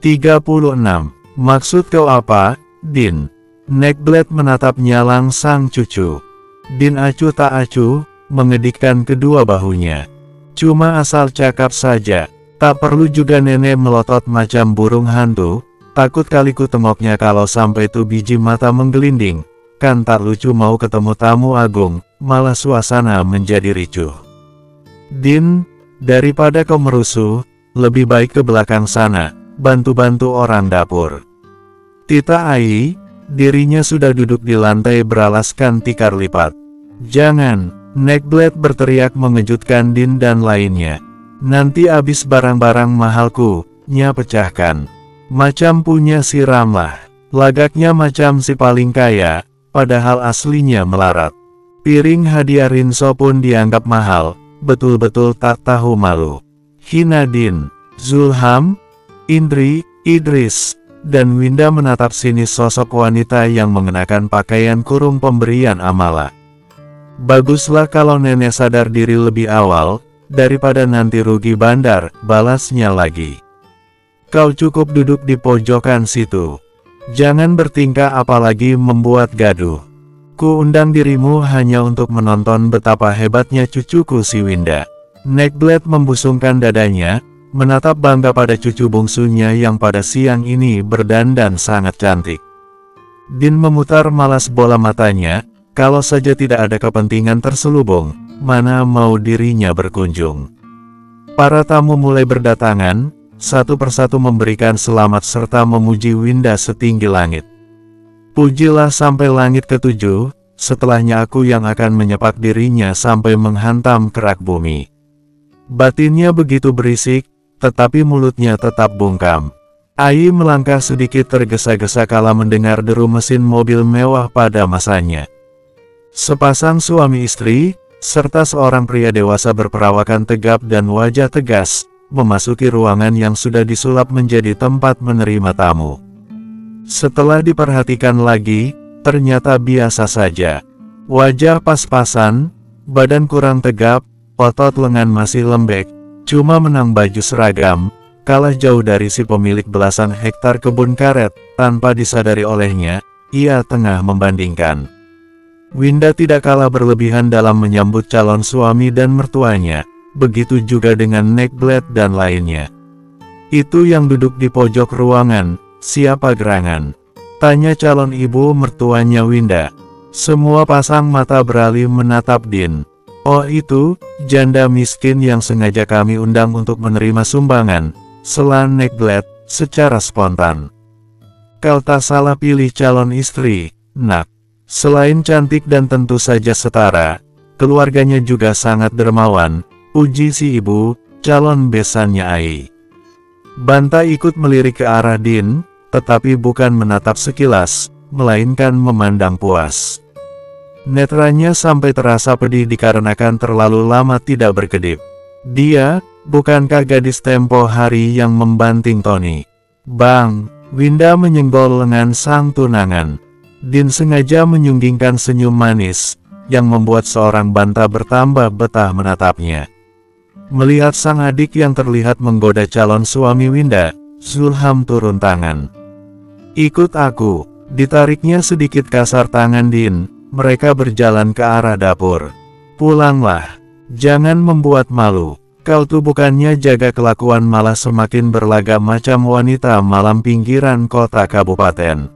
36. Maksud kau apa, Din? Neckblade menatapnya langsang cucu. Din acuh tak acuh, mengedikkan kedua bahunya. Cuma asal cakap saja, tak perlu juga nenek melotot macam burung hantu, takut kali ku tengoknya kalau sampai tuh biji mata menggelinding. Kan tak lucu mau ketemu tamu agung, malah suasana menjadi ricuh. Din, daripada kau merusuh, lebih baik ke belakang sana, bantu-bantu orang dapur. Tita Ai, dirinya sudah duduk di lantai beralaskan tikar lipat. Jangan, Neckblade berteriak mengejutkan Din dan lainnya. Nanti abis barang-barang mahalku, nya pecahkan. Macam punya si Ramlah, lagaknya macam si paling kaya, padahal aslinya melarat. Piring hadiah Rinso pun dianggap mahal, betul-betul tak tahu malu. Hina Din, Zulham, Indri, Idris, dan Winda menatap sinis sosok wanita yang mengenakan pakaian kurung pemberian Amala. Baguslah kalau nenek sadar diri lebih awal, daripada nanti rugi bandar, balasnya lagi. Kau cukup duduk di pojokan situ. Jangan bertingkah apalagi membuat gaduh. Ku undang dirimu hanya untuk menonton betapa hebatnya cucuku si Winda. Neckblade membusungkan dadanya, menatap bangga pada cucu bungsunya yang pada siang ini berdandan sangat cantik. Din memutar malas bola matanya, kalau saja tidak ada kepentingan terselubung, mana mau dirinya berkunjung. Para tamu mulai berdatangan, satu persatu memberikan selamat serta memuji Winda setinggi langit. Pujilah sampai langit ketujuh, setelahnya aku yang akan menyepak dirinya sampai menghantam kerak bumi. Batinnya begitu berisik, tetapi mulutnya tetap bungkam. Ai melangkah sedikit tergesa-gesa kala mendengar deru mesin mobil mewah pada masanya. Sepasang suami istri, serta seorang pria dewasa berperawakan tegap dan wajah tegas, memasuki ruangan yang sudah disulap menjadi tempat menerima tamu. Setelah diperhatikan lagi, ternyata biasa saja. Wajah pas-pasan, badan kurang tegap, otot lengan masih lembek, cuma menang baju seragam, kalah jauh dari si pemilik belasan hektar kebun karet. Tanpa disadari olehnya, ia tengah membandingkan. Winda tidak kalah berlebihan dalam menyambut calon suami dan mertuanya, begitu juga dengan Neckblade dan lainnya. Itu yang duduk di pojok ruangan, siapa gerangan? Tanya calon ibu mertuanya Winda. Semua pasang mata beralih menatap Din. Oh itu, janda miskin yang sengaja kami undang untuk menerima sumbangan, sela Neckblade, secara spontan. Kau tak salah pilih calon istri, nak. Selain cantik dan tentu saja setara, keluarganya juga sangat dermawan, uji si ibu, calon besannya Ai. Banta ikut melirik ke arah Din, tetapi bukan menatap sekilas, melainkan memandang puas. Netranya sampai terasa pedih dikarenakan terlalu lama tidak berkedip. Dia, bukankah gadis tempo hari yang membanting Tony? Bang, Winda menyenggol lengan sang tunangan. Din sengaja menyunggingkan senyum manis, yang membuat seorang Banta bertambah betah menatapnya. Melihat sang adik yang terlihat menggoda calon suami Winda, Zulham turun tangan. Ikut aku, ditariknya sedikit kasar tangan Din. Mereka berjalan ke arah dapur. Pulanglah, jangan membuat malu. Kau tuh bukannya jaga kelakuan malah semakin berlagak macam wanita malam pinggiran kota kabupaten.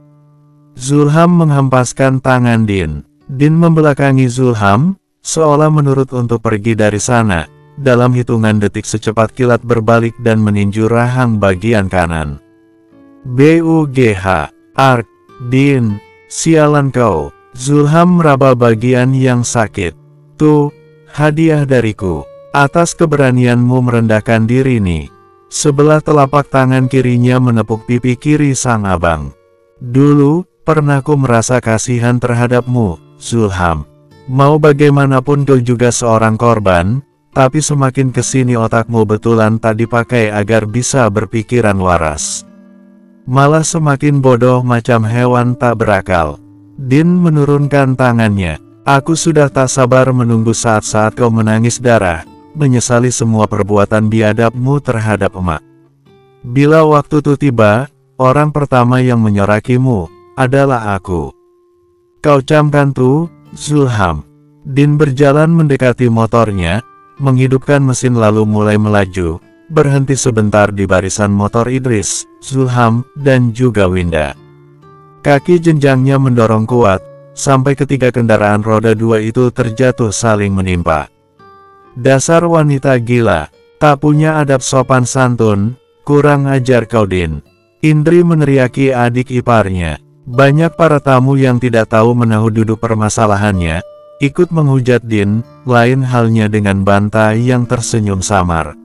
Zulham menghempaskan tangan Din. Din membelakangi Zulham, seolah menurut untuk pergi dari sana. Dalam hitungan detik secepat kilat berbalik dan meninju rahang bagian kanan. BUGH, Ark, Din, sialan kau. Zulham meraba bagian yang sakit. Tuh, hadiah dariku, atas keberanianmu merendahkan diri nih. Sebelah telapak tangan kirinya menepuk pipi kiri sang abang. Dulu, pernah ku merasa kasihan terhadapmu, Zulham. Mau bagaimanapun kau juga seorang korban, tapi semakin kesini otakmu betulan tak dipakai agar bisa berpikiran waras. Malah semakin bodoh macam hewan tak berakal. Din menurunkan tangannya. Aku sudah tak sabar menunggu saat-saat kau menangis darah, menyesali semua perbuatan biadabmu terhadap emak. Bila waktu itu tiba, orang pertama yang menyorakimu adalah aku. Kau camkan tuh, Zulham. Din berjalan mendekati motornya, menghidupkan mesin lalu mulai melaju, berhenti sebentar di barisan motor Idris, Zulham, dan juga Winda. Kaki jenjangnya mendorong kuat, sampai ketiga kendaraan roda dua itu terjatuh saling menimpa. Dasar wanita gila, tak punya adab sopan santun, kurang ajar kau Din. Indri meneriaki adik iparnya. Banyak para tamu yang tidak tahu menahu duduk permasalahannya, ikut menghujat Din, lain halnya dengan Banta yang tersenyum samar.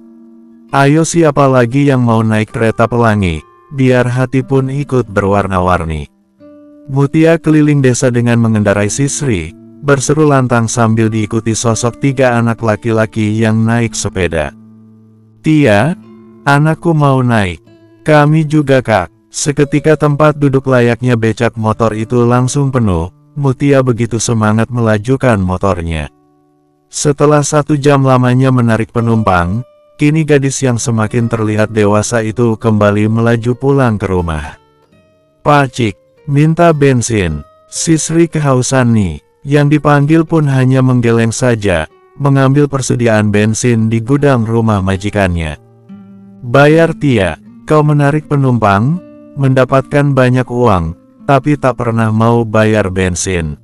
Ayo siapa lagi yang mau naik kereta pelangi, biar hati pun ikut berwarna-warni. Mutia keliling desa dengan mengendarai Sisri, berseru lantang sambil diikuti sosok tiga anak laki-laki yang naik sepeda. Tia, anakku mau naik. Kami juga kak. Seketika tempat duduk layaknya becak motor itu langsung penuh, Mutia begitu semangat melajukan motornya. Setelah 1 jam lamanya menarik penumpang, kini gadis yang semakin terlihat dewasa itu kembali melaju pulang ke rumah. Pacik, minta bensin. Sisri kehausan nih. Yang dipanggil pun hanya menggeleng saja, mengambil persediaan bensin di gudang rumah majikannya. Bayar Tia, kau menarik penumpang, mendapatkan banyak uang, tapi tak pernah mau bayar bensin.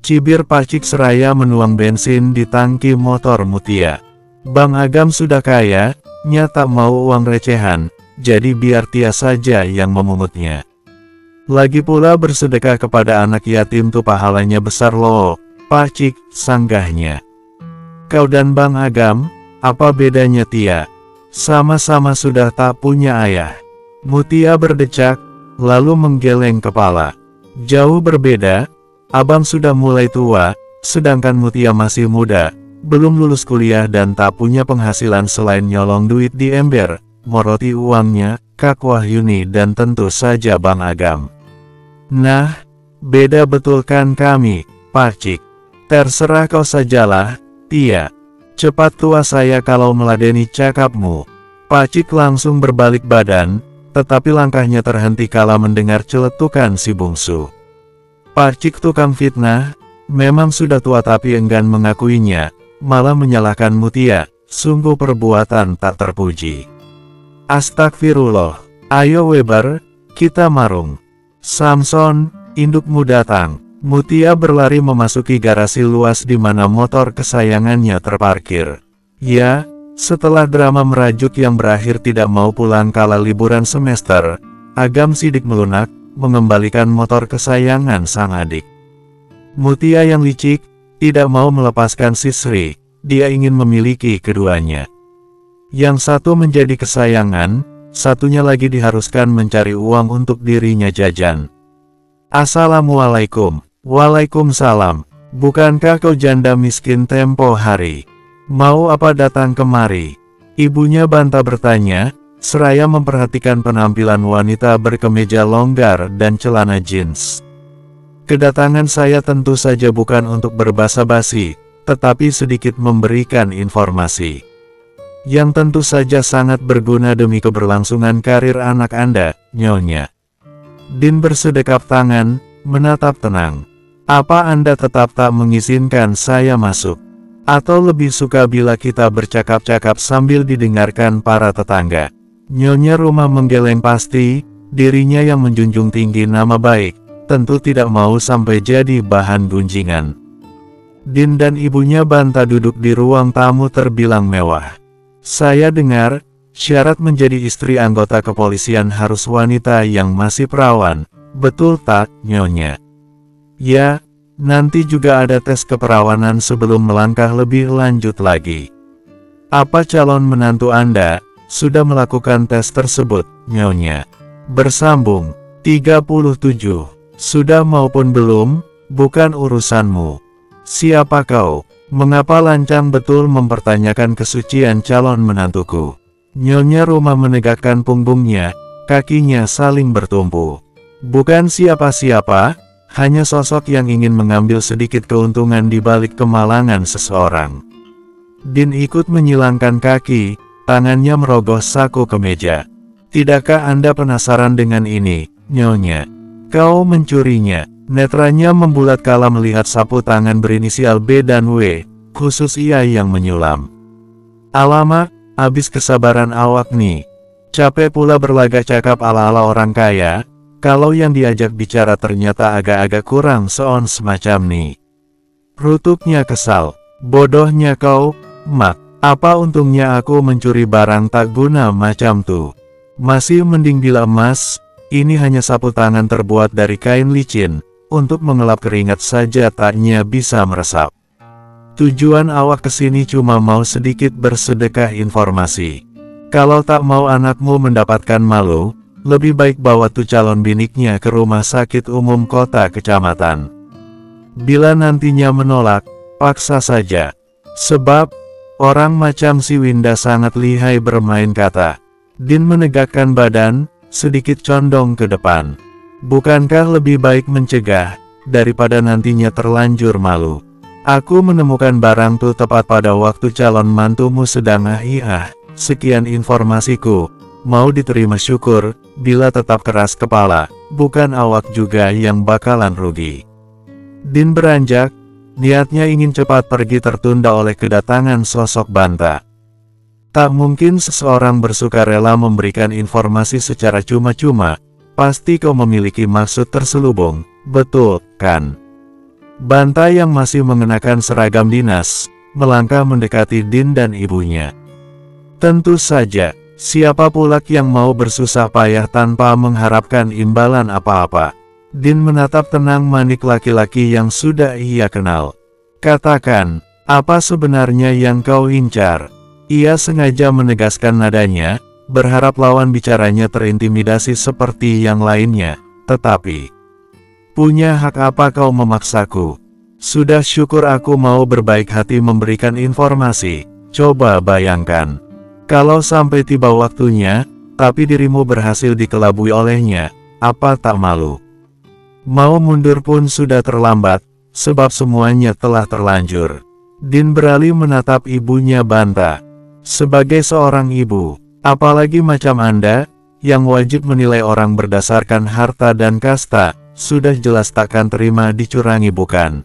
Cibir Pacik seraya menuang bensin di tangki motor Mutia. Bang Agam sudah kaya, nyata mau uang recehan, jadi biar Tia saja yang memungutnya. Lagi pula bersedekah kepada anak yatim tuh pahalanya besar loh, Pacik, sanggahnya. Kau dan Bang Agam, apa bedanya Tia? Sama-sama sudah tak punya ayah. Mutia berdecak, lalu menggeleng kepala. Jauh berbeda, Abang sudah mulai tua, sedangkan Mutia masih muda, belum lulus kuliah dan tak punya penghasilan selain nyolong duit di ember, moroti uangnya, Kak Wahyuni dan tentu saja Bang Agam. Nah, beda betul kan kami, Pacik. Terserah kau sajalah, Tia. Cepat tua saya kalau meladeni cakapmu. Pacik langsung berbalik badan, tetapi langkahnya terhenti kala mendengar celetukan si bungsu. Pacik tukang fitnah, memang sudah tua tapi enggan mengakuinya, malah menyalahkan Mutia, sungguh perbuatan tak terpuji. Astagfirullah, ayo Weber, kita marung. Samson, indukmu datang. Mutia berlari memasuki garasi luas di mana motor kesayangannya terparkir. Ya, setelah drama merajuk yang berakhir tidak mau pulang kala liburan semester, Agam sidik melunak, mengembalikan motor kesayangan sang adik. Mutia yang licik, tidak mau melepaskan Sisri, dia ingin memiliki keduanya. Yang satu menjadi kesayangan, satunya lagi diharuskan mencari uang untuk dirinya jajan. Assalamualaikum. Waalaikumsalam. Bukankah kau janda miskin tempo hari? Mau apa datang kemari? Ibunya Banta bertanya, seraya memperhatikan penampilan wanita berkemeja longgar dan celana jeans. Kedatangan saya tentu saja bukan untuk berbasa-basi, tetapi sedikit memberikan informasi yang tentu saja sangat berguna demi keberlangsungan karir anak Anda, Nyonya. Din bersedekap tangan, menatap tenang. Apa Anda tetap tak mengizinkan saya masuk? Atau lebih suka bila kita bercakap-cakap sambil didengarkan para tetangga? Nyonya rumah menggeleng pasti, dirinya yang menjunjung tinggi nama baik, tentu tidak mau sampai jadi bahan gunjingan. Din dan ibunya Banta duduk di ruang tamu terbilang mewah. Saya dengar, syarat menjadi istri anggota kepolisian harus wanita yang masih perawan, betul tak, Nyonya? Ya, nanti juga ada tes keperawanan sebelum melangkah lebih lanjut lagi. Apa calon menantu Anda sudah melakukan tes tersebut, Nyonya? Bersambung, 37. Sudah maupun belum, bukan urusanmu. Siapa kau? Mengapa lancang betul mempertanyakan kesucian calon menantuku? Nyonya rumah menegakkan punggungnya, kakinya saling bertumpu. Bukan siapa-siapa, hanya sosok yang ingin mengambil sedikit keuntungan di balik kemalangan seseorang. Din ikut menyilangkan kaki, tangannya merogoh saku kemeja. Tidakkah Anda penasaran dengan ini, Nyonya? Kau mencurinya. Netranya membulat kala melihat sapu tangan berinisial B dan W, khusus ia yang menyulam. Alamak, habis kesabaran awak nih. Capek pula berlagak cakap ala-ala orang kaya, kalau yang diajak bicara ternyata agak-agak kurang seon semacam nih. Rutuknya kesal. Bodohnya kau, Mak. Apa untungnya aku mencuri barang tak guna macam tuh? Masih mending bila emas, ini hanya sapu tangan terbuat dari kain licin. Untuk mengelap keringat saja taknya bisa meresap. Tujuan awak kesini cuma mau sedikit bersedekah informasi. Kalau tak mau anakmu mendapatkan malu, lebih baik bawa tuh calon biniknya ke rumah sakit umum kota kecamatan. Bila nantinya menolak, paksa saja. Sebab, orang macam si Winda sangat lihai bermain kata. Din menegakkan badan, sedikit condong ke depan. Bukankah lebih baik mencegah, daripada nantinya terlanjur malu? Aku menemukan barang tuh tepat pada waktu calon mantumu sedang sekian informasiku. Mau diterima syukur, bila tetap keras kepala, bukan awak juga yang bakalan rugi. Din beranjak, niatnya ingin cepat pergi tertunda oleh kedatangan sosok Banta. Tak mungkin seseorang bersukarela memberikan informasi secara cuma-cuma. Pasti kau memiliki maksud terselubung, betul, kan? Banta yang masih mengenakan seragam dinas, melangkah mendekati Din dan ibunya. Tentu saja, siapa pula yang mau bersusah payah tanpa mengharapkan imbalan apa-apa. Din menatap tenang manik laki-laki yang sudah ia kenal. Katakan, apa sebenarnya yang kau incar? Ia sengaja menegaskan nadanya, berharap lawan bicaranya terintimidasi seperti yang lainnya, tetapi, punya hak apa kau memaksaku? Sudah syukur aku mau berbaik hati memberikan informasi. Coba bayangkan, kalau sampai tiba waktunya, tapi dirimu berhasil dikelabui olehnya, apa tak malu? Mau mundur pun sudah terlambat, sebab semuanya telah terlanjur. Din beralih menatap ibunya Banta. Sebagai seorang ibu, apalagi macam Anda, yang wajib menilai orang berdasarkan harta dan kasta, sudah jelas takkan terima dicurangi bukan?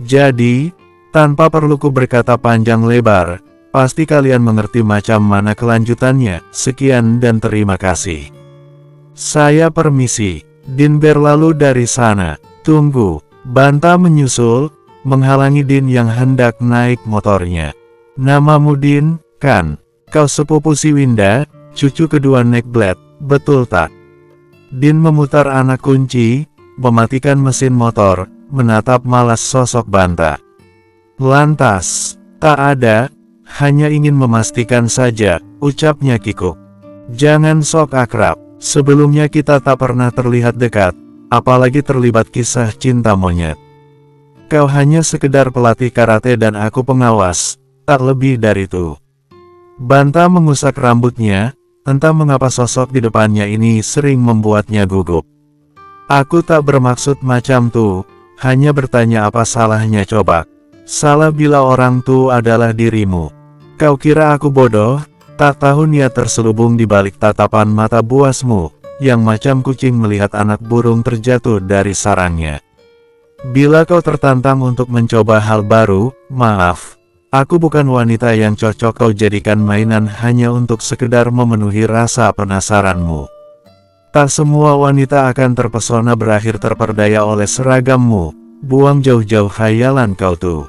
Jadi, tanpa perlu ku berkata panjang lebar, pasti kalian mengerti macam mana kelanjutannya. Sekian dan terima kasih. Saya permisi. Din berlalu dari sana. Tunggu. Banta menyusul, menghalangi Din yang hendak naik motornya. Namamu Din, kan? Kau sepupu si Winda, cucu kedua Neckblade, betul tak? Din memutar anak kunci, mematikan mesin motor, menatap malas sosok Banta. Lantas, tak ada, hanya ingin memastikan saja, ucapnya kikuk. Jangan sok akrab, sebelumnya kita tak pernah terlihat dekat, apalagi terlibat kisah cinta monyet. Kau hanya sekedar pelatih karate dan aku pengawas, tak lebih dari itu. Banta mengusap rambutnya, entah mengapa sosok di depannya ini sering membuatnya gugup. Aku tak bermaksud macam tuh, hanya bertanya apa salahnya coba. Salah bila orang tuh adalah dirimu. Kau kira aku bodoh, tak tahu niat terselubung di balik tatapan mata buasmu, yang macam kucing melihat anak burung terjatuh dari sarangnya. Bila kau tertantang untuk mencoba hal baru, maaf. Aku bukan wanita yang cocok kau jadikan mainan hanya untuk sekedar memenuhi rasa penasaranmu. Tak semua wanita akan terpesona berakhir terperdaya oleh seragammu, buang jauh-jauh khayalan kau tuh.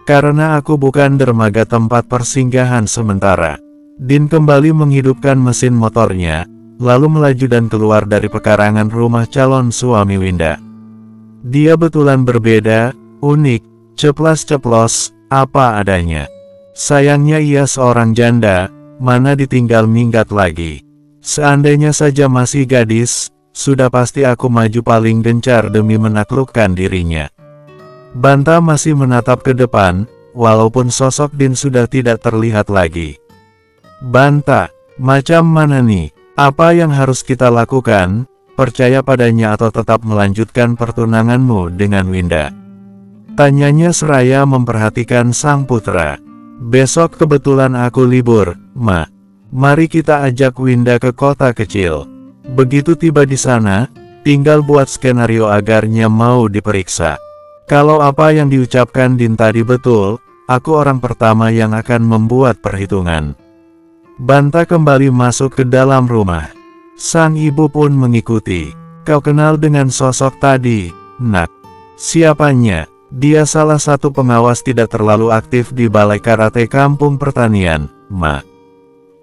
Karena aku bukan dermaga tempat persinggahan sementara. Din kembali menghidupkan mesin motornya, lalu melaju dan keluar dari pekarangan rumah calon suami Winda. Dia betulan berbeda, unik, ceplas-ceplos, apa adanya. Sayangnya ia seorang janda, mana ditinggal minggat lagi. Seandainya saja masih gadis, sudah pasti aku maju paling gencar demi menaklukkan dirinya. Banta masih menatap ke depan, walaupun sosok Din sudah tidak terlihat lagi. Banta, macam mana nih? Apa yang harus kita lakukan? Percaya padanya atau tetap melanjutkan pertunanganmu dengan Winda? Tanyanya seraya memperhatikan sang putra. Besok kebetulan aku libur, Ma. Mari kita ajak Winda ke kota kecil. Begitu tiba di sana, tinggal buat skenario agarnya mau diperiksa. Kalau apa yang diucapkan Din tadi betul, aku orang pertama yang akan membuat perhitungan. Banta kembali masuk ke dalam rumah. Sang ibu pun mengikuti. Kau kenal dengan sosok tadi, Nak? Siapanya? Dia salah satu pengawas tidak terlalu aktif di balai karate kampung pertanian, Ma.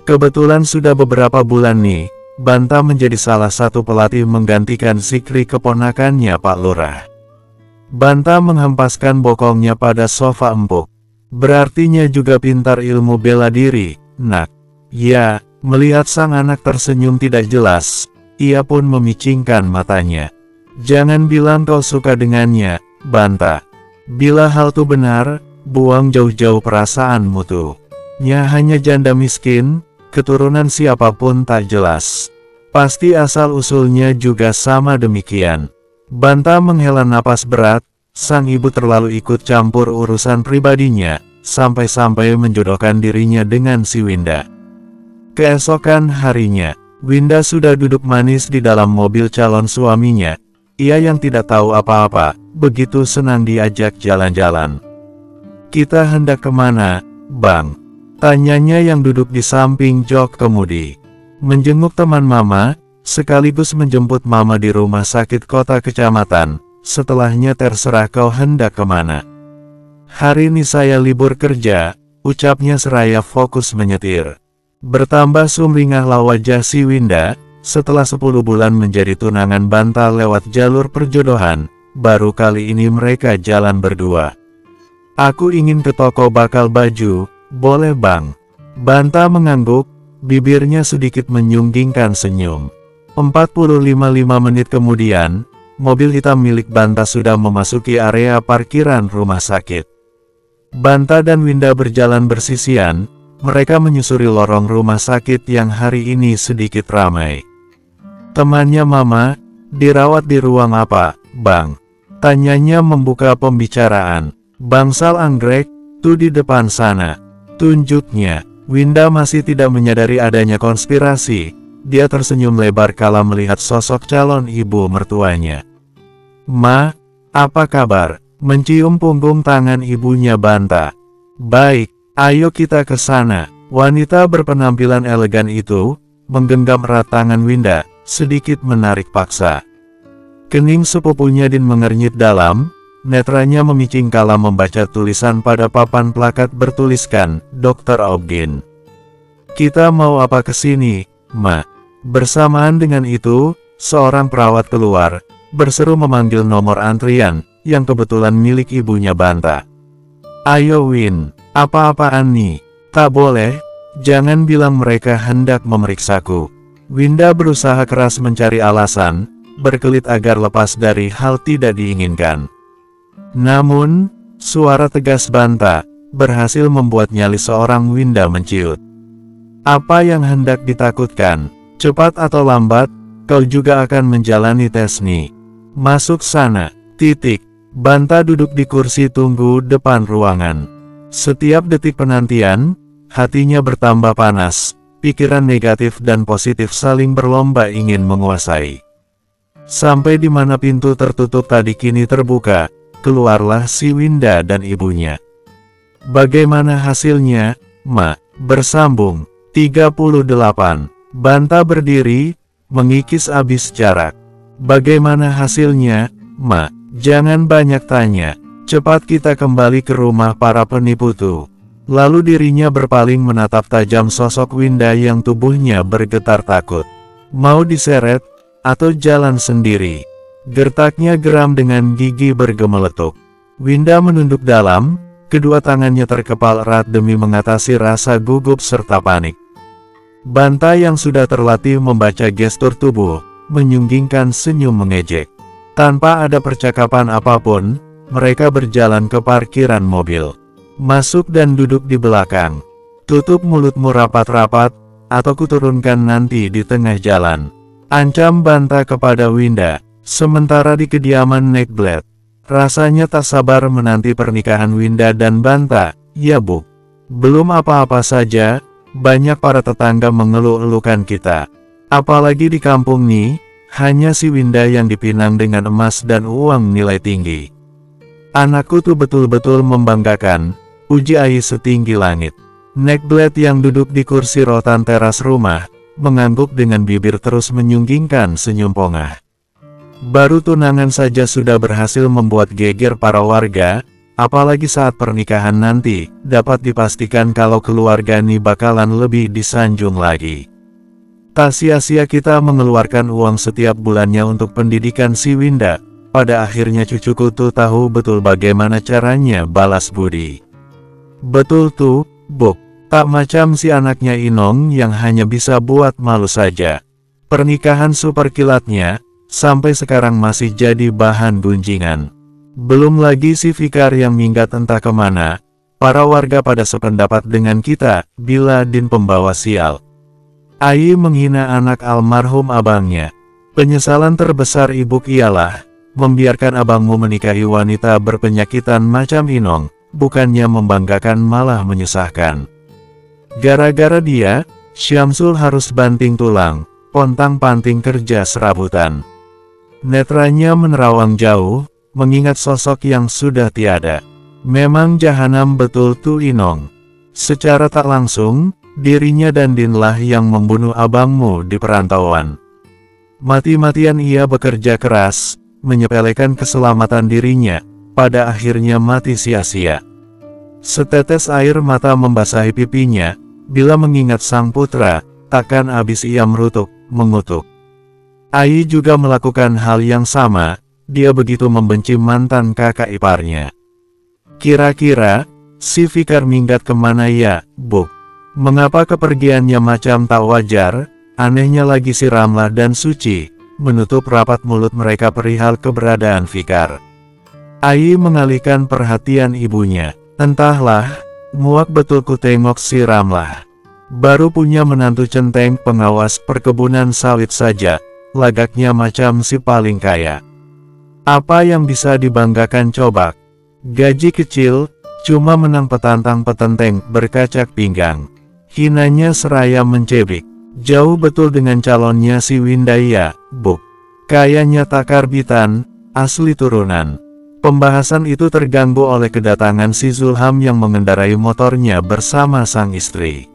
Kebetulan sudah beberapa bulan nih, Banta menjadi salah satu pelatih menggantikan Sikri keponakannya Pak Lurah. Banta menghempaskan bokongnya pada sofa empuk. Berartinya juga pintar ilmu bela diri, Nak. Ya, melihat sang anak tersenyum tidak jelas, ia pun memicingkan matanya. Jangan bilang kau suka dengannya, Banta. Bila hal itu benar, buang jauh-jauh perasaanmu tuh. Nya hanya janda miskin, keturunan siapapun tak jelas. Pasti asal-usulnya juga sama demikian. Banta menghela napas berat, sang ibu terlalu ikut campur urusan pribadinya, sampai-sampai menjodohkan dirinya dengan si Winda. Keesokan harinya, Winda sudah duduk manis di dalam mobil calon suaminya. Ia yang tidak tahu apa-apa, begitu senang diajak jalan-jalan. Kita hendak kemana, Bang? Tanyanya yang duduk di samping jok kemudi. Menjenguk teman Mama, sekaligus menjemput Mama di rumah sakit kota kecamatan. Setelahnya terserah kau hendak kemana. Hari ini saya libur kerja, ucapnya seraya fokus menyetir. Bertambah sumringahlah wajah si Winda. Setelah 10 bulan menjadi tunangan Banta lewat jalur perjodohan, baru kali ini mereka jalan berdua. Aku ingin ke toko bakal baju, boleh Bang? Banta mengangguk, bibirnya sedikit menyunggingkan senyum. 45 menit kemudian, mobil hitam milik Banta sudah memasuki area parkiran rumah sakit. Banta dan Winda berjalan bersisian, mereka menyusuri lorong rumah sakit yang hari ini sedikit ramai. Temannya Mama, dirawat di ruang apa, Bang? Tanyanya membuka pembicaraan. Bangsal anggrek, tuh di depan sana. Tunjuknya. Winda masih tidak menyadari adanya konspirasi. Dia tersenyum lebar kala melihat sosok calon ibu mertuanya. Ma, apa kabar? Mencium punggung tangan ibunya Banta. Baik, ayo kita ke sana. Wanita berpenampilan elegan itu menggenggam erat tangan Winda, sedikit menarik paksa. Kening sepupunya Din mengernyit dalam, netranya memicing kala membaca tulisan pada papan plakat bertuliskan, Dr. Aubin. Kita mau apa kesini, Ma? Bersamaan dengan itu, seorang perawat keluar, berseru memanggil nomor antrian, yang kebetulan milik ibunya Banta. Ayo Win, apa-apaan nih? Tak boleh, jangan bilang mereka hendak memeriksaku. Winda berusaha keras mencari alasan, berkelit agar lepas dari hal tidak diinginkan. Namun, suara tegas Banta berhasil membuat nyali seorang Winda menciut. Apa yang hendak ditakutkan? Cepat atau lambat, kau juga akan menjalani tes nih. Masuk sana, titik. Banta duduk di kursi tunggu depan ruangan. Setiap detik penantian, hatinya bertambah panas. Pikiran negatif dan positif saling berlomba ingin menguasai. Sampai di mana pintu tertutup tadi kini terbuka, keluarlah si Winda dan ibunya. Bagaimana hasilnya, Ma? Bersambung. 38. Banta berdiri, mengikis abis jarak. Bagaimana hasilnya, Ma? Jangan banyak tanya. Cepat kita kembali ke rumah para penipu tuh. Lalu dirinya berpaling menatap tajam sosok Winda yang tubuhnya bergetar takut. Mau diseret, atau jalan sendiri? Gertaknya geram dengan gigi bergemeletuk. Winda menunduk dalam, kedua tangannya terkepal erat demi mengatasi rasa gugup serta panik. Banta yang sudah terlatih membaca gestur tubuh, menyunggingkan senyum mengejek. Tanpa ada percakapan apapun, mereka berjalan ke parkiran mobil. Masuk dan duduk di belakang. Tutup mulutmu rapat-rapat, atau kuturunkan nanti di tengah jalan. Ancam Banta kepada Winda. Sementara di kediaman Neckblade, rasanya tak sabar menanti pernikahan Winda dan Banta. Ya Bu, belum apa-apa saja, Banyak para tetangga mengeluh-elukan kita. Apalagi di kampung nih, hanya si Winda yang dipinang dengan emas dan uang nilai tinggi. Anakku tuh betul-betul membanggakan, uji Ai setinggi langit. Neckblade yang duduk di kursi rotan teras rumah, mengangguk dengan bibir terus menyunggingkan senyum pongah. Baru tunangan saja sudah berhasil membuat geger para warga, apalagi saat pernikahan nanti, dapat dipastikan kalau keluarga ini bakalan lebih disanjung lagi. Tak sia-sia kita mengeluarkan uang setiap bulannya untuk pendidikan si Winda. Pada akhirnya cucuku tuh tahu betul bagaimana caranya balas budi. Betul tuh, Buk. Tak macam si anaknya Inong yang hanya bisa buat malu saja. Pernikahan super kilatnya, sampai sekarang masih jadi bahan gunjingan. Belum lagi si Fikar yang minggat entah kemana. Para warga pada sependapat dengan kita, bila Din pembawa sial. Ai menghina anak almarhum abangnya. Penyesalan terbesar ibu ialah, membiarkan abangmu menikahi wanita berpenyakitan macam Inong, bukannya membanggakan malah menyusahkan. Gara-gara dia, Syamsul harus banting tulang, pontang-panting kerja serabutan. Netranya menerawang jauh, mengingat sosok yang sudah tiada. Memang jahanam betul tuh Inong. Secara tak langsung, dirinya dan Dinlah yang membunuh abangmu di perantauan. Mati-matian ia bekerja keras, menyepelekan keselamatan dirinya, pada akhirnya mati sia-sia. Setetes air mata membasahi pipinya, bila mengingat sang putra, takkan habis ia mengutuk. Ai juga melakukan hal yang sama, dia begitu membenci mantan kakak iparnya. Kira-kira, si Fikar minggat kemana ya, Buk? Mengapa kepergiannya macam tak wajar? Anehnya lagi si Ramlah dan Suci, menutup rapat mulut mereka perihal keberadaan Fikar. Ai mengalihkan perhatian ibunya. Entahlah, muak betul ku tengok si Ramlah. Baru punya menantu centeng pengawas perkebunan sawit saja, lagaknya macam si paling kaya. Apa yang bisa dibanggakan coba? Gaji kecil, cuma menang petantang petenteng berkacak pinggang. Hinanya seraya mencebik. Jauh betul dengan calonnya si Windaya, Buk. Kayaknya tak karbitan, asli turunan. Pembahasan itu terganggu oleh kedatangan si Zulham yang mengendarai motornya bersama sang istri.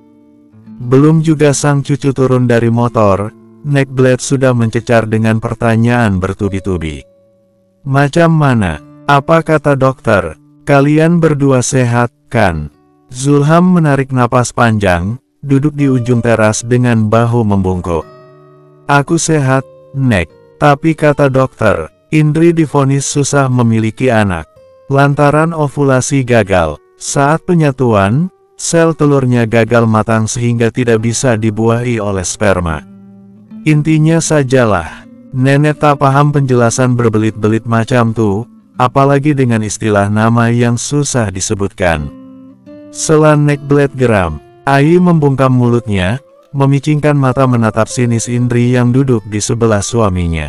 Belum juga sang cucu turun dari motor, Neckblade sudah mencecar dengan pertanyaan bertubi-tubi. Macam mana? Apa kata dokter? Kalian berdua sehat, kan? Zulham menarik napas panjang, duduk di ujung teras dengan bahu membungkuk. Aku sehat, Nek. Tapi kata dokter, Indri divonis susah memiliki anak. Lantaran ovulasi gagal. Saat penyatuan, sel telurnya gagal matang sehingga tidak bisa dibuahi oleh sperma. Intinya sajalah, nenek tak paham penjelasan berbelit-belit macam tuh, apalagi dengan istilah nama yang susah disebutkan. Selan Neckblade geram, Ai membungkam mulutnya, memicingkan mata menatap sinis Indri yang duduk di sebelah suaminya.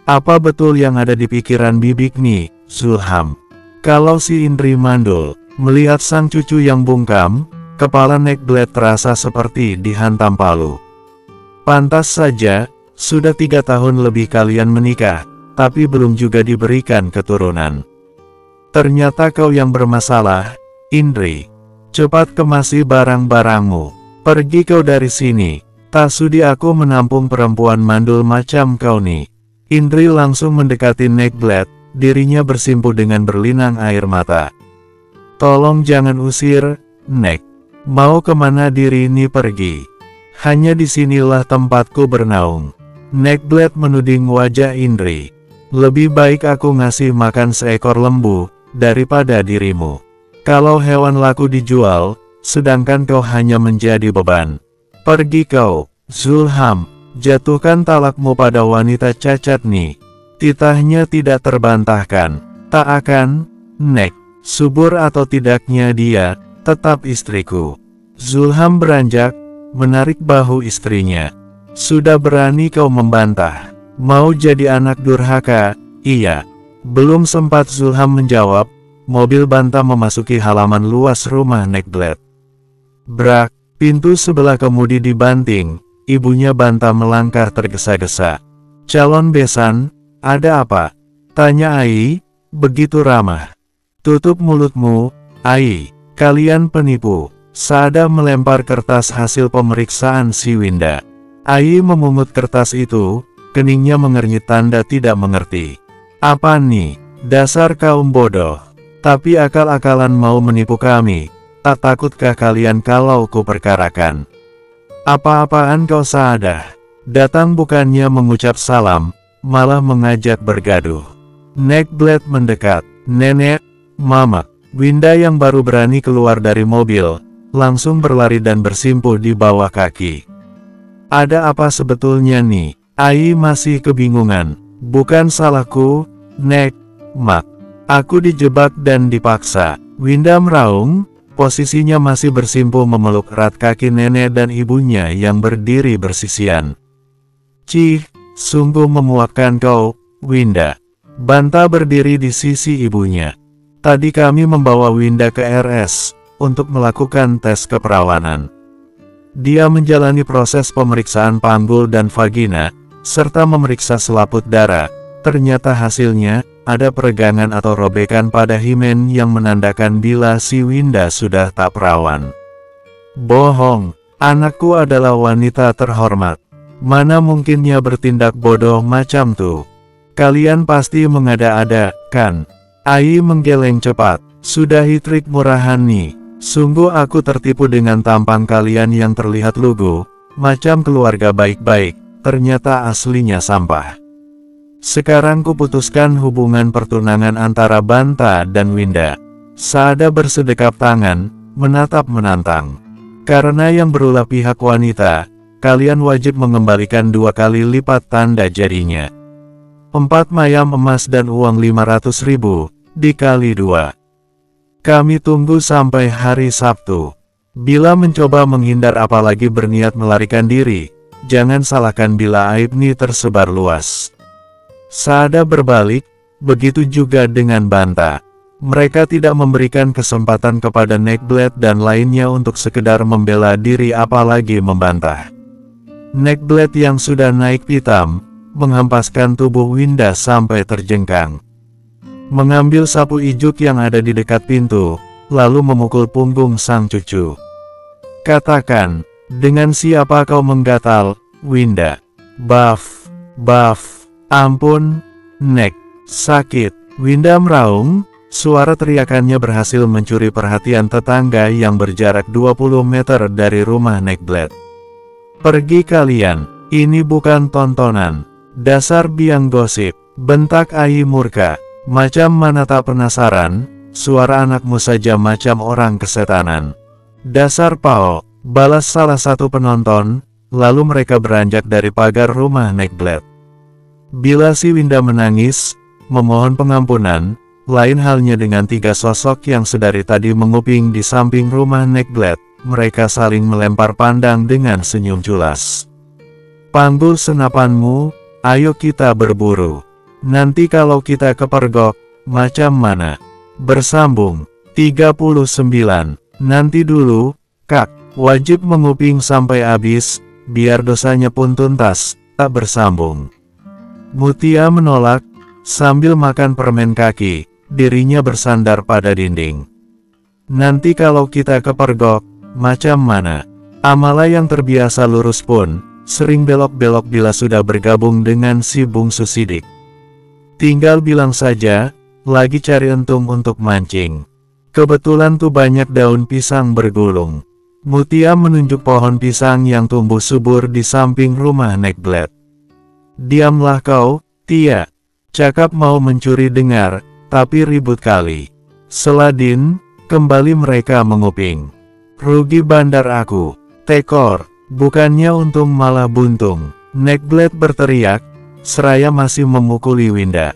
Apa betul yang ada di pikiran bibik nih, Zulham? Kalau si Indri mandul, melihat sang cucu yang bungkam, kepala Neckblade terasa seperti dihantam palu. Pantas saja, sudah 3 tahun lebih kalian menikah, tapi belum juga diberikan keturunan. Ternyata kau yang bermasalah, Indri. Cepat kemasi barang-barangmu. Pergi kau dari sini. Tak sudi aku menampung perempuan mandul macam kau nih. Indri langsung mendekati Neckblade, dirinya bersimpu dengan berlinang air mata. Tolong jangan usir, Neck. Mau kemana diri ini pergi? Hanya disinilah tempatku bernaung. Neckblade menuding wajah Indri. Lebih baik aku ngasih makan seekor lembu, daripada dirimu. Kalau hewan laku dijual, sedangkan kau hanya menjadi beban. Pergi kau, Zulham. Jatuhkan talakmu pada wanita cacat nih. Titahnya tidak terbantahkan. Tak akan, Nek. Subur atau tidaknya dia, tetap istriku. Zulham beranjak, menarik bahu istrinya. Sudah berani kau membantah. Mau jadi anak durhaka? Iya. Belum sempat Zulham menjawab, mobil bantah memasuki halaman luas rumah Neckblade. Brak, Pintu sebelah kemudi dibanting, ibunya Banta melangkah tergesa-gesa. "Calon besan, ada apa?" tanya Ai, begitu ramah. "Tutup mulutmu, Ai, kalian penipu." Saada melempar kertas hasil pemeriksaan si Winda. Ai memungut kertas itu, keningnya mengernyit tanda tidak mengerti. "Apa nih? Dasar kaum bodoh. Tapi akal-akalan mau menipu kami. Tak takutkah kalian kalau kuperkarakan?" "Apa-apaan kau Saada?" Datang bukannya mengucap salam, malah mengajak bergaduh. Neckblade mendekat. "Nenek, Mama." Winda yang baru berani keluar dari mobil, langsung berlari dan bersimpuh di bawah kaki. "Ada apa sebetulnya nih?" Ai masih kebingungan. "Bukan salahku, Nek, Mak. Aku dijebak dan dipaksa." Winda meraung, posisinya masih bersimpuh memeluk erat kaki nenek dan ibunya yang berdiri bersisian. "Cih, sungguh memuakkan kau, Winda." Banta berdiri di sisi ibunya. "Tadi kami membawa Winda ke RS untuk melakukan tes keperawanan. Dia menjalani proses pemeriksaan panggul dan vagina, serta memeriksa selaput darah. Ternyata hasilnya, ada peregangan atau robekan pada himen yang menandakan bila si Winda sudah tak perawan." "Bohong, anakku adalah wanita terhormat. Mana mungkinnya bertindak bodoh macam tuh. Kalian pasti mengada-ada, kan?" Ai menggeleng cepat. "Sudahi trik murahan nih. Sungguh aku tertipu dengan tampang kalian yang terlihat lugu, macam keluarga baik-baik, ternyata aslinya sampah. Sekarang kuputuskan hubungan pertunangan antara Banta dan Winda." Saada bersedekap tangan, menatap menantang. "Karena yang berulah pihak wanita, kalian wajib mengembalikan 2 kali lipat tanda jadinya. 4 mayam emas dan uang 500.000, dikali 2. Kami tunggu sampai hari Sabtu. Bila mencoba menghindar apalagi berniat melarikan diri, jangan salahkan bila aib ini tersebar luas." Saada berbalik, begitu juga dengan Banta. Mereka tidak memberikan kesempatan kepada Neckblade dan lainnya untuk sekedar membela diri apalagi membantah. Neckblade yang sudah naik pitam, menghempaskan tubuh Winda sampai terjengkang. Mengambil sapu ijuk yang ada di dekat pintu, lalu memukul punggung sang cucu. "Katakan, dengan siapa kau menggatal, Winda?" "Baf, Baf, ampun, Nek, sakit." Winda meraung, suara teriakannya berhasil mencuri perhatian tetangga yang berjarak 20 meter dari rumah Neckblade. "Pergi kalian, ini bukan tontonan. Dasar biang gosip," bentak Ai murka. "Macam mana tak penasaran, suara anakmu saja macam orang kesetanan." "Dasar Pao," balas salah satu penonton, lalu mereka beranjak dari pagar rumah Neckblade. Bila si Winda menangis, memohon pengampunan, lain halnya dengan 3 sosok yang sedari tadi menguping di samping rumah Neckblade, mereka saling melempar pandang dengan senyum culas. "Panggul senapanmu, ayo kita berburu. Nanti kalau kita kepergok, macam mana?" Bersambung 39. Nanti dulu, Kak, wajib menguping sampai habis, biar dosanya pun tuntas. Tak bersambung. Mutia menolak, sambil makan permen kaki, dirinya bersandar pada dinding. "Nanti kalau kita kepergok, macam mana?" Amala yang terbiasa lurus pun, sering belok-belok bila sudah bergabung dengan si bungsu sidik. "Tinggal bilang saja, lagi cari entung untuk mancing. Kebetulan tuh banyak daun pisang bergulung." Mutia menunjuk pohon pisang yang tumbuh subur di samping rumah Neckblade. "Diamlah kau, Tia. Cakap mau mencuri dengar, tapi ribut kali." Seladin, kembali mereka menguping. "Rugi bandar aku. Tekor, bukannya untung malah buntung." Neckblade berteriak, seraya masih memukuli Winda.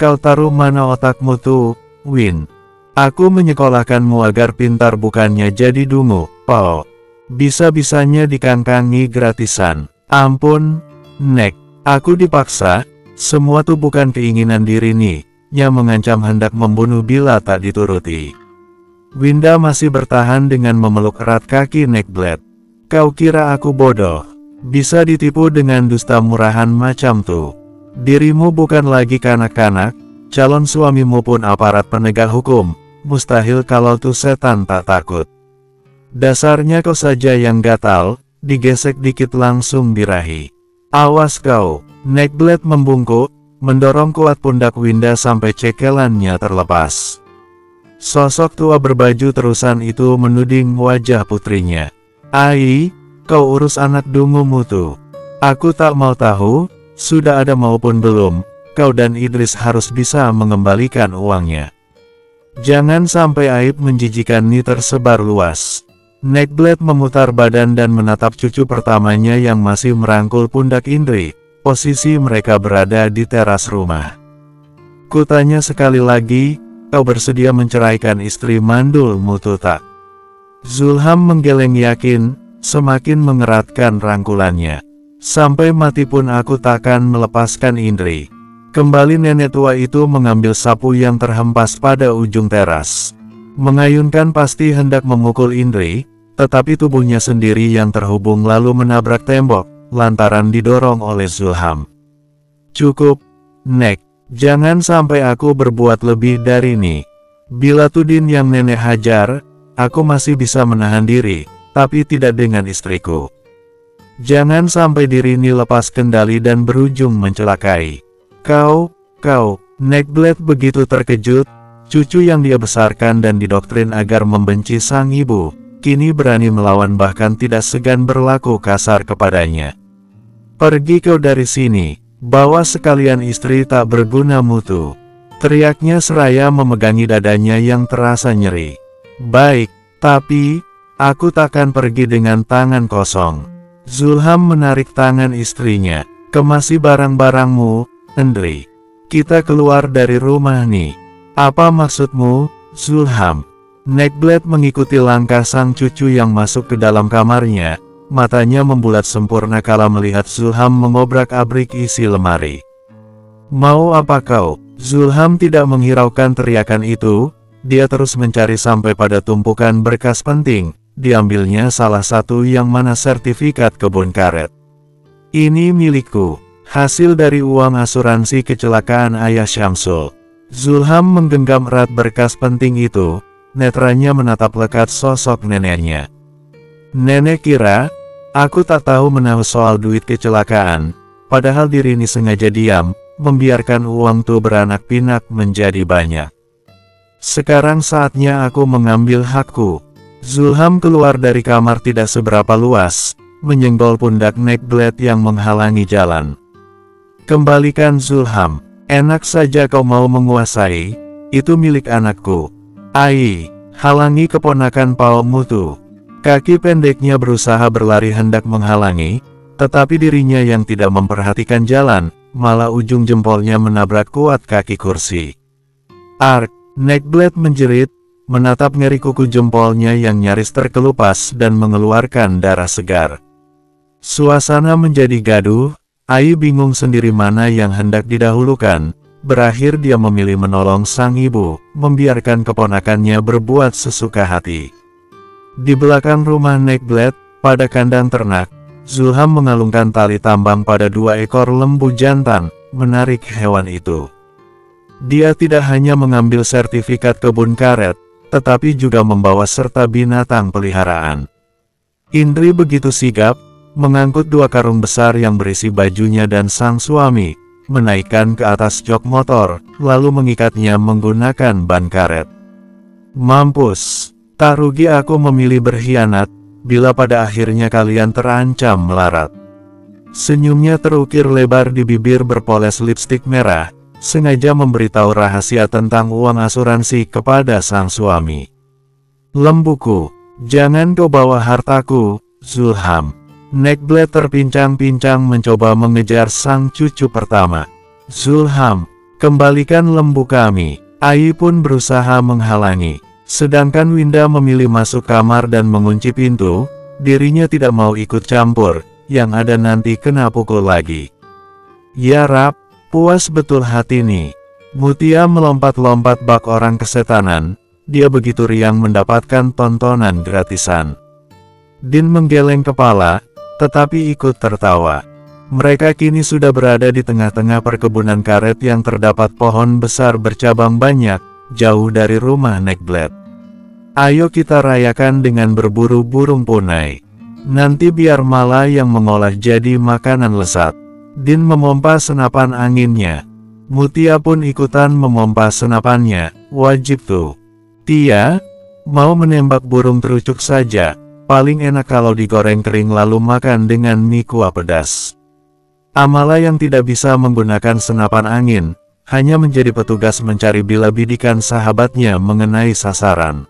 "Kau taruh mana otakmu tuh, Win? Aku menyekolahkanmu agar pintar bukannya jadi dungu, Pao. Bisa-bisanya dikangkangi gratisan." "Ampun, Nek, aku dipaksa, semua tuh bukan keinginan diri nih." Yang mengancam hendak membunuh bila tak dituruti. Winda masih bertahan dengan memeluk erat kaki Neckblade. Kau kira aku bodoh? Bisa ditipu dengan dusta murahan macam tuh. Dirimu bukan lagi kanak-kanak, calon suamimu pun aparat penegak hukum. Mustahil kalau tuh setan tak takut. Dasarnya kau saja yang gatal, digesek dikit langsung birahi. Awas kau, Neckblade membungkuk, mendorong kuat pundak Winda sampai cekelannya terlepas. Sosok tua berbaju terusan itu menuding wajah putrinya. Ai, kau urus anak dungumu tuh. Aku tak mau tahu, sudah ada maupun belum, kau dan Idris harus bisa mengembalikan uangnya. Jangan sampai aib menjijikan ini tersebar luas. Neckblade memutar badan dan menatap cucu pertamanya yang masih merangkul pundak Indri. Posisi mereka berada di teras rumah. Kutanya sekali lagi, kau bersedia menceraikan istri mandulmu tuh tak? Zulham menggeleng yakin, semakin mengeratkan rangkulannya. Sampai mati pun aku takkan melepaskan Indri. Kembali nenek tua itu mengambil sapu yang terhempas pada ujung teras. Mengayunkan pasti hendak memukul Indri, tetapi tubuhnya sendiri yang terhubung lalu menabrak tembok, lantaran didorong oleh Zulham. Cukup, Nek, jangan sampai aku berbuat lebih dari ini. Bila Tudin yang nenek hajar, aku masih bisa menahan diri, tapi tidak dengan istriku. Jangan sampai diri ini lepas kendali dan berujung mencelakai. Kau, Neckblade begitu terkejut, cucu yang dia besarkan dan didoktrin agar membenci sang ibu, kini berani melawan bahkan tidak segan berlaku kasar kepadanya. Pergi kau dari sini, bawa sekalian istri tak berguna mutu. Teriaknya seraya memegangi dadanya yang terasa nyeri. Baik, tapi, aku takkan pergi dengan tangan kosong. Zulham menarik tangan istrinya. Kemasi barang-barangmu, Indri. Kita keluar dari rumah nih. Apa maksudmu, Zulham? Neckblade mengikuti langkah sang cucu yang masuk ke dalam kamarnya. Matanya membulat sempurna kala melihat Zulham mengobrak-abrik isi lemari. Mau apa kau? Zulham tidak menghiraukan teriakan itu. Dia terus mencari sampai pada tumpukan berkas penting. Diambilnya salah satu yang mana sertifikat kebun karet. Ini milikku. Hasil dari uang asuransi kecelakaan ayah Syamsul. Zulham menggenggam erat berkas penting itu. Netranya menatap lekat sosok neneknya. Nenek kira, aku tak tahu menahu soal duit kecelakaan. Padahal diri ini sengaja diam, membiarkan uang tuh beranak pinak menjadi banyak. Sekarang saatnya aku mengambil hakku. Zulham keluar dari kamar tidak seberapa luas, menyenggol pundak Neckblade yang menghalangi jalan. Kembalikan Zulham, enak saja kau mau menguasai, itu milik anakku. Ai, halangi keponakan paummu tuh. Kaki pendeknya berusaha berlari hendak menghalangi, tetapi dirinya yang tidak memperhatikan jalan, malah ujung jempolnya menabrak kuat kaki kursi. Ark, Neckblade menjerit, menatap ngeri kuku jempolnya yang nyaris terkelupas dan mengeluarkan darah segar. Suasana menjadi gaduh. Ai bingung sendiri mana yang hendak didahulukan. Berakhir dia memilih menolong sang ibu, membiarkan keponakannya berbuat sesuka hati. Di belakang rumah Neckblade, pada kandang ternak, Zulham mengalungkan tali tambang pada 2 ekor lembu jantan, menarik hewan itu. Dia tidak hanya mengambil sertifikat kebun karet, tetapi juga membawa serta binatang peliharaan. Indri begitu sigap, mengangkut 2 karung besar yang berisi bajunya dan sang suami, menaikkan ke atas jok motor, lalu mengikatnya menggunakan ban karet. Mampus, tak rugi aku memilih berkhianat, bila pada akhirnya kalian terancam melarat. Senyumnya terukir lebar di bibir berpoles lipstik merah, sengaja memberitahu rahasia tentang uang asuransi kepada sang suami. Lembuku, jangan kau bawa hartaku, Zulham. Neckblade terpincang-pincang mencoba mengejar sang cucu pertama. Zulham, kembalikan lembu kami. Ai pun berusaha menghalangi. Sedangkan Winda memilih masuk kamar dan mengunci pintu. Dirinya tidak mau ikut campur, yang ada nanti kena pukul lagi. Ya Rab, puas betul hati nih. Mutia melompat-lompat bak orang kesetanan. Dia begitu riang mendapatkan tontonan gratisan. Din menggeleng kepala, tetapi ikut tertawa. Mereka kini sudah berada di tengah-tengah perkebunan karet yang terdapat pohon besar bercabang banyak, jauh dari rumah Neckblade. Ayo kita rayakan dengan berburu burung punai. Nanti biar Mala yang mengolah jadi makanan lezat. Din memompa senapan anginnya. Mutia pun ikutan memompa senapannya. Wajib tuh. Tia, mau menembak burung terucuk saja. Paling enak kalau digoreng kering lalu makan dengan mie kuah pedas. Amala yang tidak bisa menggunakan senapan angin, hanya menjadi petugas mencari bila bidikan sahabatnya mengenai sasaran.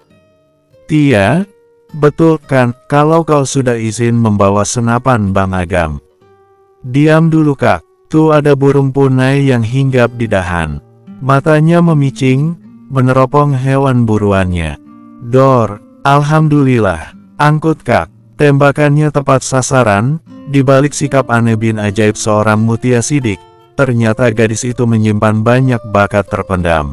Tia, betul kan kalau kau sudah izin membawa senapan Bang Agam? Diam dulu kak, tuh ada burung punai yang hinggap di dahan. Matanya memicing, meneropong hewan buruannya. Dor, alhamdulillah, angkut kak. Tembakannya tepat sasaran. Di balik sikap aneh bin ajaib seorang Mutia Sidik, ternyata gadis itu menyimpan banyak bakat terpendam.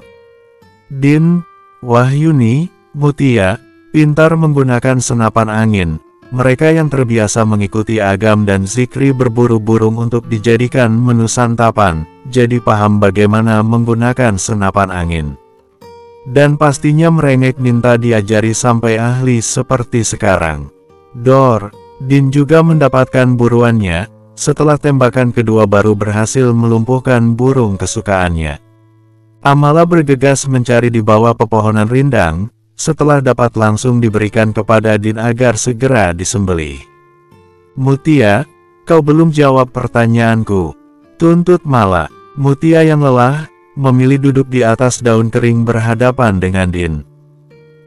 Din, Wahyuni, Mutia, pintar menggunakan senapan angin. Mereka yang terbiasa mengikuti Agam dan Zikri berburu burung untuk dijadikan menu santapan, jadi paham bagaimana menggunakan senapan angin. Dan pastinya merengek minta diajari sampai ahli seperti sekarang. Dor, Din juga mendapatkan buruannya, setelah tembakan kedua baru berhasil melumpuhkan burung kesukaannya. Amala bergegas mencari di bawah pepohonan rindang, setelah dapat langsung diberikan kepada Din agar segera disembelih. Mutia, kau belum jawab pertanyaanku. Tuntut Mala. Mutia yang lelah, memilih duduk di atas daun kering berhadapan dengan Din.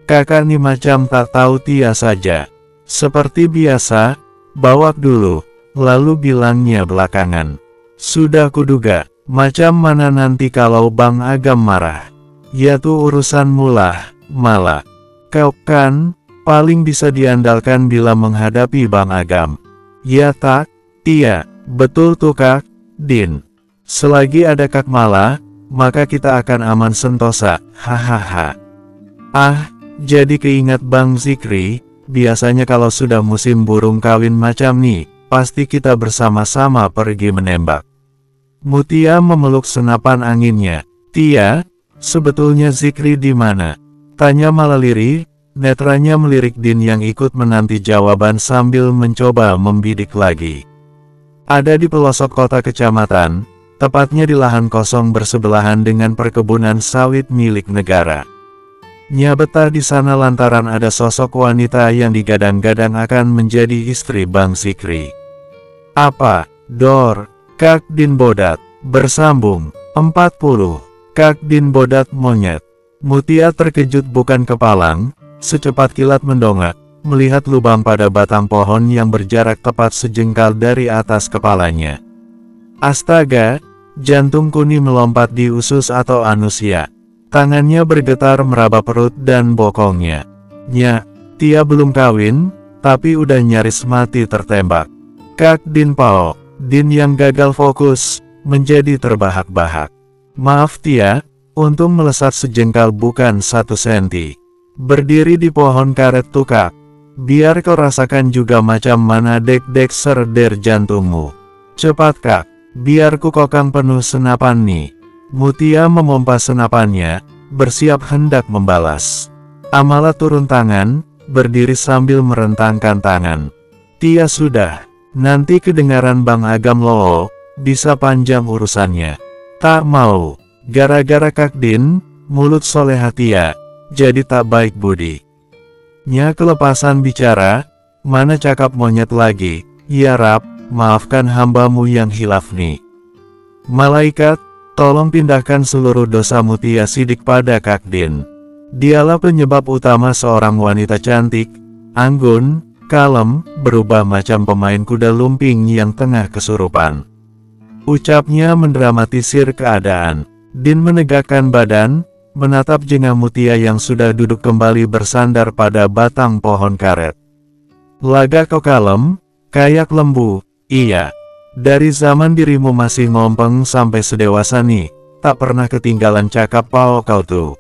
Kakak nih macam tak tahu Tia saja. Seperti biasa, bawak dulu, lalu bilangnya belakangan. Sudah kuduga, macam mana nanti kalau Bang Agam marah. Ya tuh urusanmu lah, Mala. Kau kan, paling bisa diandalkan bila menghadapi Bang Agam. Ya tak, Tia, betul tuh kak, Din. Selagi ada Kak Mala, maka kita akan aman sentosa, hahaha. Ah, jadi keingat Bang Zikri. Biasanya kalau sudah musim burung kawin macam nih, pasti kita bersama-sama pergi menembak. Mutia memeluk senapan anginnya. Tia, sebetulnya Zikri di mana? Tanya Mala lirih, netranya melirik Din yang ikut menanti jawaban sambil mencoba membidik lagi. Ada di pelosok kota kecamatan, tepatnya di lahan kosong bersebelahan dengan perkebunan sawit milik negara. Nya betah di sana lantaran ada sosok wanita yang digadang-gadang akan menjadi istri Bang Zikri. Apa, Dor, Kak Din Bodat, bersambung, 40, Kak Din Bodat monyet. Mutia terkejut bukan kepalang, secepat kilat mendongak, melihat lubang pada batang pohon yang berjarak tepat sejengkal dari atas kepalanya. Astaga, jantung Kuni melompat di usus atau anus ya. Tangannya bergetar meraba perut dan bokongnya. Nya, Tia belum kawin, tapi udah nyaris mati tertembak. Kak Din Pao, Din yang gagal fokus, menjadi terbahak-bahak. Maaf Tia, untung melesat sejengkal bukan 1 senti. Berdiri di pohon karet tuh kak. Biar kau rasakan juga macam mana dek-dek serder jantungmu. Cepat kak, biar ku kokang penuh senapan nih. Mutia memompa senapannya, bersiap hendak membalas. Amala turun tangan, berdiri sambil merentangkan tangan. Tia sudah, nanti kedengaran Bang Agam loo, bisa panjang urusannya. Tak mau, gara-gara Kak Din, mulut soleha Tia, jadi tak baik budi. Nya kelepasan bicara, mana cakap monyet lagi, ya Rab, maafkan hambamu yang hilaf nih. Malaikat, tolong pindahkan seluruh dosa Mutia Sidik pada Kak Din. Dialah penyebab utama seorang wanita cantik, anggun, kalem, berubah macam pemain kuda lumping yang tengah kesurupan. Ucapnya mendramatisir keadaan. Din menegakkan badan, menatap jengah Mutia yang sudah duduk kembali bersandar pada batang pohon karet. Laga kau kalem, kayak lembu, iya. Dari zaman dirimu masih ngompeng sampai sedewasa nih, tak pernah ketinggalan cakap pao kau tuh.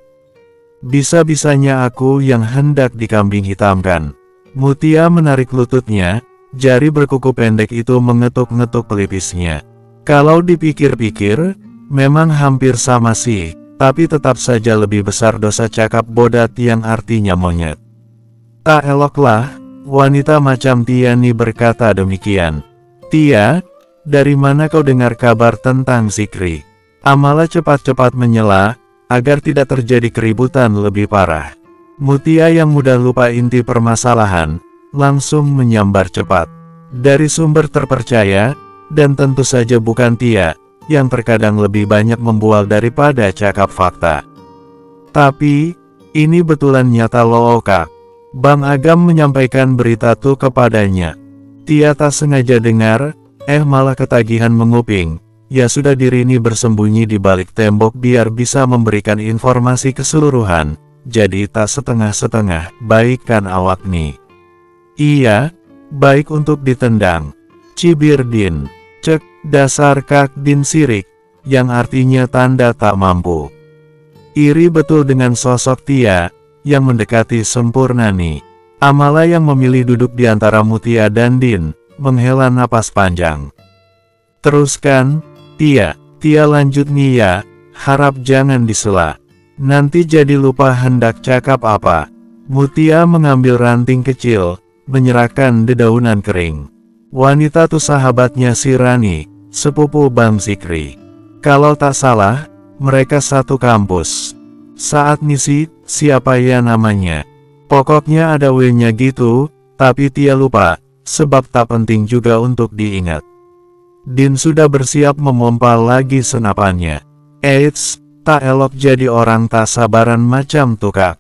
Bisa-bisanya aku yang hendak dikambing hitamkan. Mutia menarik lututnya, jari berkuku pendek itu mengetuk-ngetuk pelipisnya. Kalau dipikir-pikir, memang hampir sama sih, tapi tetap saja lebih besar dosa cakap bodat yang artinya monyet. Tak eloklah, wanita macam Tia Ni berkata demikian. Tia, dari mana kau dengar kabar tentang Zikri? Amala cepat-cepat menyela, agar tidak terjadi keributan lebih parah. Mutia yang mudah lupa inti permasalahan, langsung menyambar cepat. Dari sumber terpercaya, dan tentu saja bukan Tia, yang terkadang lebih banyak membual daripada cakap fakta. Tapi, ini betulan nyata loh Kak. Bang Agam menyampaikan berita tuh kepadanya. Tia tak sengaja dengar, malah ketagihan menguping. Ya sudah Dirini bersembunyi di balik tembok biar bisa memberikan informasi keseluruhan. Jadi tak setengah-setengah, baik kan awak nih? Iya, baik untuk ditendang. Cibir Din. Cek, dasar Kak Din sirik, yang artinya tanda tak mampu. Iri betul dengan sosok Tia, yang mendekati sempurna nih. Amala yang memilih duduk di antara Mutia dan Din, menghela napas panjang. Teruskan, Tia lanjut nih ya, harap jangan disela. Nanti jadi lupa hendak cakap apa. Mutia mengambil ranting kecil, menyerahkan dedaunan kering. Wanita tuh sahabatnya si Rani, sepupu Bang Zikri. Kalau tak salah, mereka satu kampus. Saat ngisi, siapa ya namanya? Pokoknya ada W-nya gitu, tapi Tia lupa, sebab tak penting juga untuk diingat. Din sudah bersiap memompa lagi senapannya. Eits, tak elok jadi orang tak sabaran macam tuh Kak.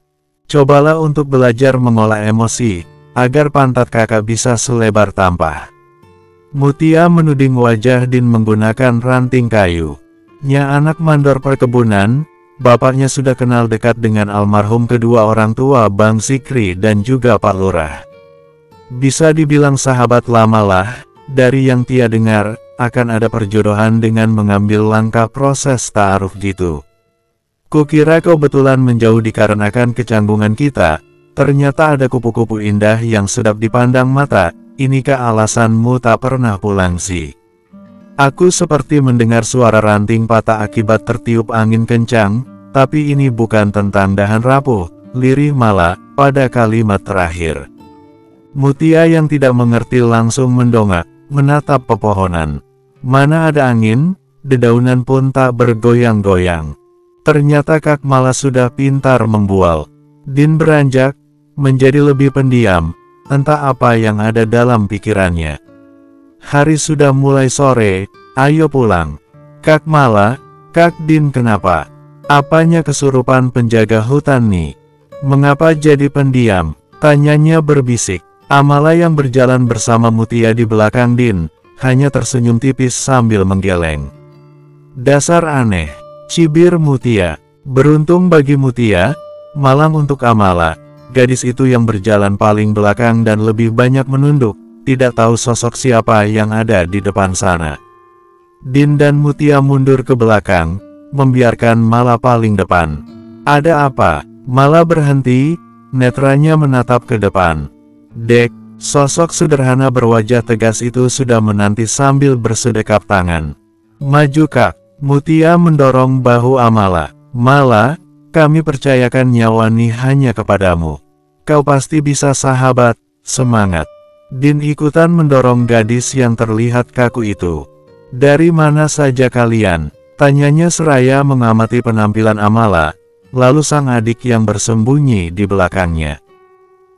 Cobalah untuk belajar mengolah emosi, agar pantat kakak bisa selebar tampah. Mutia menuding wajah Din menggunakan ranting kayu. Nya anak mandor perkebunan, bapaknya sudah kenal dekat dengan almarhum kedua orang tua Bang Zikri dan juga Pak Lurah. Bisa dibilang sahabat lama lah, dari yang Tia dengar, akan ada perjodohan dengan mengambil langkah proses ta'aruf gitu. Kukira kau betulan menjauh dikarenakan kecanggungan kita, ternyata ada kupu-kupu indah yang sedap dipandang mata, inikah alasanmu tak pernah pulang sih? Aku seperti mendengar suara ranting patah akibat tertiup angin kencang, tapi ini bukan tentang dahan rapuh, lirih malah, pada kalimat terakhir. Mutia yang tidak mengerti langsung mendongak, menatap pepohonan. Mana ada angin, dedaunan pun tak bergoyang-goyang. Ternyata Kak malah sudah pintar membual. Din beranjak, menjadi lebih pendiam, entah apa yang ada dalam pikirannya. Hari sudah mulai sore, ayo pulang. Kak Mala, Kak Din kenapa? Apanya kesurupan penjaga hutan nih? Mengapa jadi pendiam? Tanyanya berbisik. Amala yang berjalan bersama Mutia di belakang Din, hanya tersenyum tipis sambil menggeleng. Dasar aneh, cibir Mutia. Beruntung bagi Mutia, malang untuk Amala, gadis itu yang berjalan paling belakang dan lebih banyak menunduk, tidak tahu sosok siapa yang ada di depan sana. Din dan Mutia mundur ke belakang, membiarkan Mala paling depan. Ada apa? Mala berhenti, netranya menatap ke depan. Dek, sosok sederhana berwajah tegas itu sudah menanti sambil bersedekap tangan. Maju Kak. Mutia mendorong bahu Amala. Mala, kami percayakan nyawa nih hanya kepadamu. Kau pasti bisa sahabat, semangat. Din ikutan mendorong gadis yang terlihat kaku itu. Dari mana saja kalian? Tanyanya seraya mengamati penampilan Amala, lalu sang adik yang bersembunyi di belakangnya.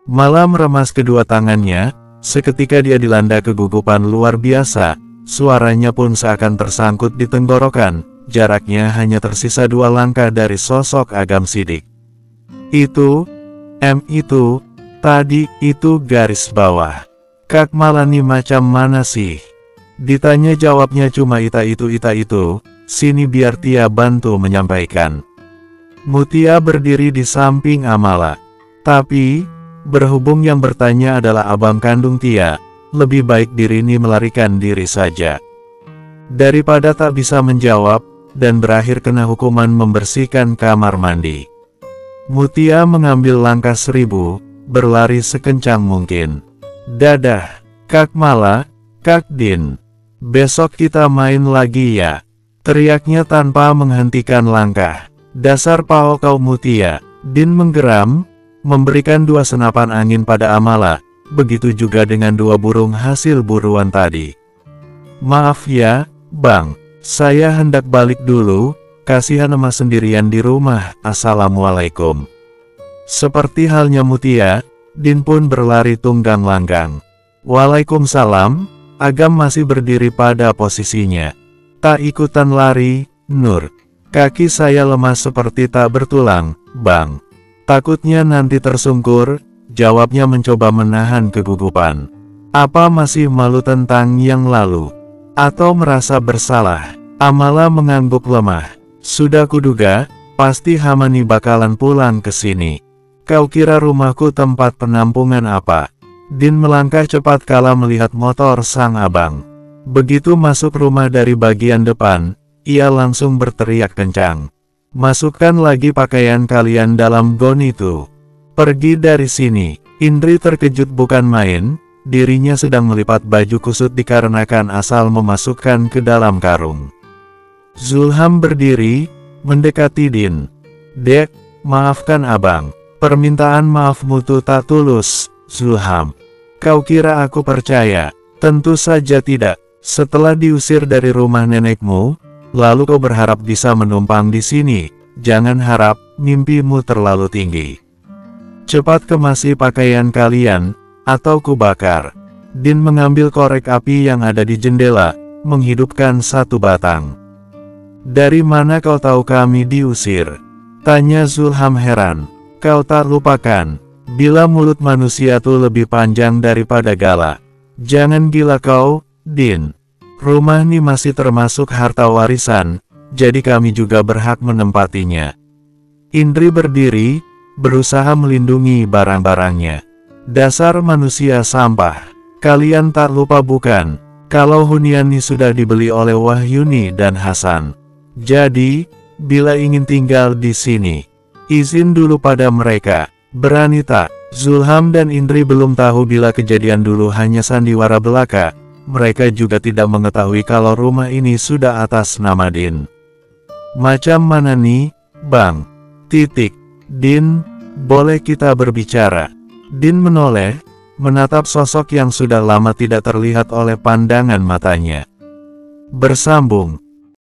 Mala meremas kedua tangannya, seketika dia dilanda kegugupan luar biasa, suaranya pun seakan tersangkut di tenggorokan, jaraknya hanya tersisa 2 langkah dari sosok Agam Sidik. Itu, tadi, itu garis bawah. Kak Malani macam mana sih? Ditanya jawabnya cuma ita itu, sini biar Tia bantu menyampaikan. Mutia berdiri di samping Amala. Tapi, berhubung yang bertanya adalah abang kandung Tia, lebih baik Dirini melarikan diri saja. Daripada tak bisa menjawab, dan berakhir kena hukuman membersihkan kamar mandi. Mutia mengambil langkah 1000, berlari sekencang mungkin. Dadah, Kak Mala, Kak Din. Besok kita main lagi ya, teriaknya tanpa menghentikan langkah. Dasar pao kau mutia. Din menggeram, memberikan 2 senapan angin pada Amala, begitu juga dengan 2 burung hasil buruan tadi. Maaf ya, Bang, saya hendak balik dulu, kasihan emas sendirian di rumah, assalamualaikum. Seperti halnya Mutia, Din pun berlari tunggang langgang. Waalaikumsalam, Agam masih berdiri pada posisinya. Tak ikutan lari, Nur. Kaki saya lemas seperti tak bertulang, Bang. Takutnya nanti tersungkur, jawabnya mencoba menahan kegugupan. Apa masih malu tentang yang lalu? Atau merasa bersalah? Amala mengangguk lemah. Sudah kuduga, pasti Hamani bakalan pulang ke sini. Kau kira rumahku tempat penampungan apa? Din melangkah cepat kala melihat motor sang abang. Begitu masuk rumah dari bagian depan, ia langsung berteriak kencang. Masukkan lagi pakaian kalian dalam gon itu. Pergi dari sini. Indri terkejut bukan main. Dirinya sedang melipat baju kusut dikarenakan asal memasukkan ke dalam karung. Zulham berdiri, mendekati Din. Dek, maafkan abang. Permintaan maafmu tuh tak tulus, Zulham. Kau kira aku percaya? Tentu saja tidak. Setelah diusir dari rumah nenekmu, lalu kau berharap bisa menumpang di sini. Jangan harap, mimpimu terlalu tinggi. Cepat kemasi pakaian kalian, atau kubakar. Din mengambil korek api yang ada di jendela, menghidupkan 1 batang. Dari mana kau tahu kami diusir? Tanya Zulham heran. Kau tak lupakan, bila mulut manusia tuh lebih panjang daripada gala. Jangan gila kau, Din. Rumah ini masih termasuk harta warisan, jadi kami juga berhak menempatinya. Indri berdiri, berusaha melindungi barang-barangnya. Dasar manusia sampah. Kalian tak lupa bukan, kalau hunian ini sudah dibeli oleh Wahyuni dan Hasan. Jadi, bila ingin tinggal di sini, izin dulu pada mereka. Berani tak? Zulham dan Indri belum tahu bila kejadian dulu hanya sandiwara belaka. Mereka juga tidak mengetahui kalau rumah ini sudah atas nama Din. Macam mana nih, Bang? Din, boleh kita berbicara? Din menoleh, menatap sosok yang sudah lama tidak terlihat oleh pandangan matanya. Bersambung.